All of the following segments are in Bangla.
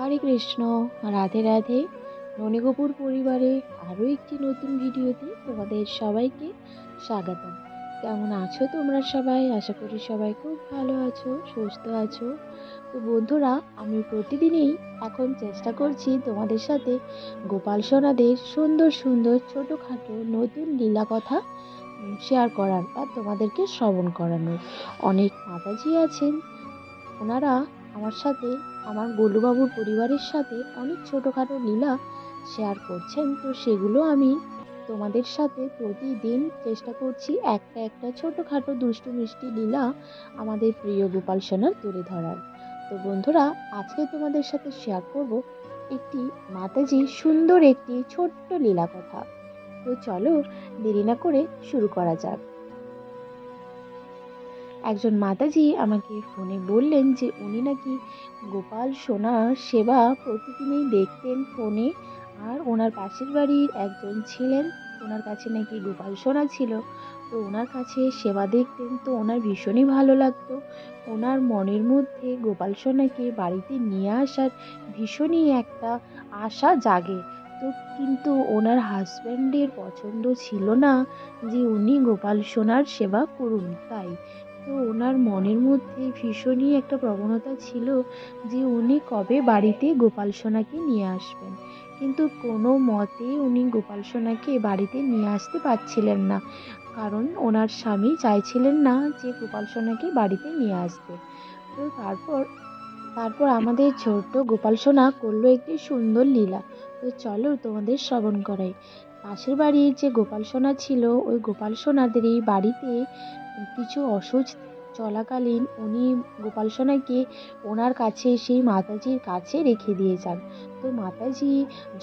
হরে কৃষ্ণ, রাধে রাধে। ননীগোপুর পরিবারে আরও একটি নতুন ভিডিওতে তোমাদের সবাইকে স্বাগতম। কেমন আছো তোমরা সবাই? আশা করি সবাই খুব ভালো আছো, সুস্থ আছো। তো বন্ধুরা, আমি প্রতিদিনই এখন চেষ্টা করছি তোমাদের সাথে গোপাল সোনাদের সুন্দর সুন্দর ছোটোখাটো নতুন লীলা কথা শেয়ার করার বা তোমাদেরকে শ্রবণ করানোর। অনেক মাতাজি আছেন, ওনারা আমার সাথে, আমার গোলুবাবুর পরিবারের সাথে অনেক ছোটোখাটো লীলা শেয়ার করছেন। তো সেগুলো আমি তোমাদের সাথে প্রতিদিন চেষ্টা করছি একটা একটা ছোটোখাটো দুষ্টু মিষ্টি লীলা আমাদের প্রিয় গোপাল সোনার তুলে ধরার। তো বন্ধুরা, আজকে তোমাদের সাথে শেয়ার করব একটি মাতাজির সুন্দর একটি ছোট্ট লীলা কথা। তো চলো দেরি না করে শুরু করা যাক। একজন মাতাজি আমাকে ফোনে বললেন যে উনি নাকি গোপাল সোনার সেবা প্রতিদিনই দেখতেন ফোনে। আর ওনার পাশের বাড়ির একজন ছিলেন, ওনার কাছে নাকি গোপাল সোনা ছিল। তো ওনার কাছে সেবা দেখতেন, তো ওনার ভীষণই ভালো লাগতো। ওনার মনের মধ্যে গোপাল সোনাকে বাড়িতে নিয়ে আসার ভীষণই একটা আশা জাগে। তো কিন্তু ওনার হাজব্যান্ডের পছন্দ ছিল না যে উনি গোপাল সোনার সেবা করুন, তাই তো ওনার মনের মধ্যে ভীষণই একটা প্রবণতা ছিল যে উনি কবে বাড়িতে গোপাল সোনাকে নিয়ে আসবেন। কিন্তু কোনো মতে উনি গোপাল সোনাকে বাড়িতে নিয়ে আসতে পারছিলেন না, কারণ ওনার স্বামী চাইছিলেন না যে গোপাল সোনাকে বাড়িতে নিয়ে আসতে। তো তারপর তারপর আমাদের ছোট্ট গোপাল সোনা করলো একটি সুন্দর লীলা। তো চলো তোমাদের শ্রবণ করাই। পাশের বাড়ির যে গোপাল সোনা ছিল, ওই গোপাল সোনাদেরই বাড়িতে কিছু অসুখ চলাকালীন উনি গোপাল সোনাকে ওনার কাছে, সেই মাতাজির কাছে রেখে দিয়ে যান। তো মাতাজি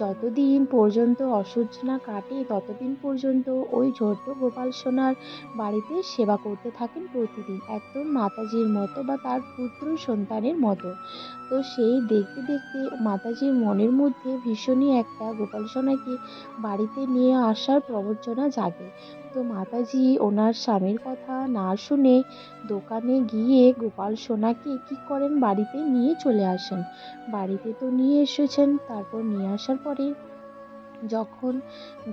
যতদিন পর্যন্ত অসুখ না কাটে ততদিন পর্যন্ত ওই ছোট্ট গোপাল সোনার বাড়িতে সেবা করতে থাকেন প্রতিদিন, একদম মাতাজির মতো বা তার পুত্র সন্তানের মতো। তো সেই দেখতে দেখতে মাতাজির মনের মধ্যে ভীষণই একটা গোপাল সোনাকে বাড়িতে নিয়ে আসার প্রবঞ্চনা জাগে। তো মাতাজি ওনার স্বামীর কথা না শুনে দোকানে গিয়ে গোপাল সোনাকে কি করেন, বাড়িতে নিয়ে চলে আসেন। বাড়িতে তো নিয়ে এসেছেন, তারপর নিয়ে আসার পরে যখন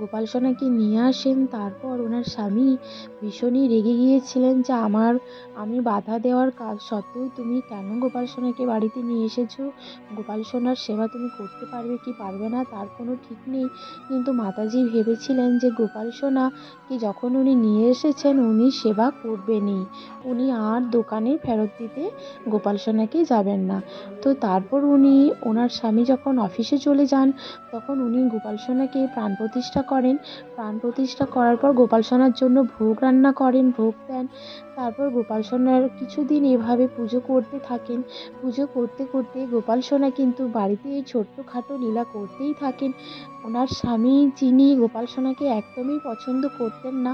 গোপাল সোনাকে নিয়ে আসেন, তারপর ওনার স্বামী ভীষণই রেগে গিয়েছিলেন যে আমি বাধা দেওয়ার কাজ সত্ত্বেও তুমি কেন গোপাল সোনাকে বাড়িতে নিয়ে এসেছো? গোপাল সোনার সেবা তুমি করতে পারবে কি পারবে না তার কোনো ঠিক নেই। কিন্তু মাতাজি ভেবেছিলেন যে গোপাল সোনাকে যখন উনি নিয়ে এসেছেন উনি সেবা করবেনই, উনি আর দোকানে ফেরত দিতে গোপাল সোনাকে যাবেন না। তো তারপর ওনার স্বামী যখন অফিসে চলে যান, তখন উনি গোপাল সোনাকে প্রাণ প্রতিষ্ঠা করেন। প্রাণ প্রতিষ্ঠা করার পর গোপাল সোনার জন্য ভোগ রান্না করেন, ভোগ দেন। তারপর গোপাল সোনার কিছুদিন এভাবে পুজো করতে থাকেন। পুজো করতে করতে গোপাল সোনা কিন্তু বাড়িতে এই ছোট্টখাটো লীলা করতেই থাকেন। ওনার স্বামী, যিনি গোপাল সোনাকে একদমই পছন্দ করতেন না,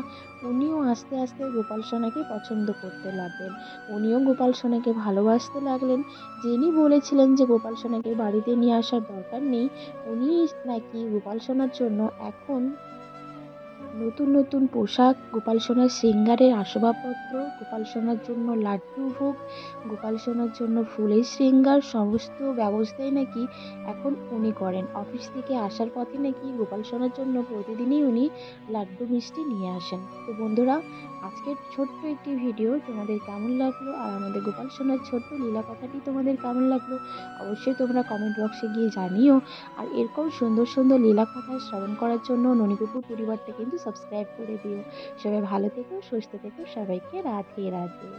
উনিও আস্তে আস্তে গোপাল সোনাকে পছন্দ করতে লাগলেন। উনিও গোপাল সোনাকে ভালোবাসতে লাগলেন। যিনি বলেছিলেন যে গোপাল সোনাকে বাড়িতে নিয়ে আসার দরকার নেই, উনি নাকি গোপাল সোনার জন্য এখন নতুন নতুন পোশাক, গোপাল সোনার শৃঙ্গারের আসবাবপত্র, গোপাল সোনার জন্য লাড্ডু ভোগ, গোপাল সোনার জন্য ফুলের শৃঙ্গার সমস্ত ব্যবস্থাই নাকি এখন উনি করেন। অফিস থেকে আসার পথে নাকি গোপাল সোনার জন্য প্রতিদিনই উনি লাড্ডু মিষ্টি নিয়ে আসেন। তো বন্ধুরা, আজকের ছোট্ট একটি ভিডিও তোমাদের কেমন লাগলো আর আমাদের গোপাল সোনার ছোট্ট লীলা কথাটি তোমাদের কেমন লাগলো অবশ্যই তোমরা কমেন্ট বক্সে গিয়ে জানিও। আর এরকম সুন্দর সুন্দর লীলা কথা শ্রবণ করার জন্য ননীগোপুর পরিবারটা কিন্তু সাবস্ক্রাইব করে দিও। সবাই ভালো থেকো, সুস্থ থেকো, সবাইকে রাধে রাধে।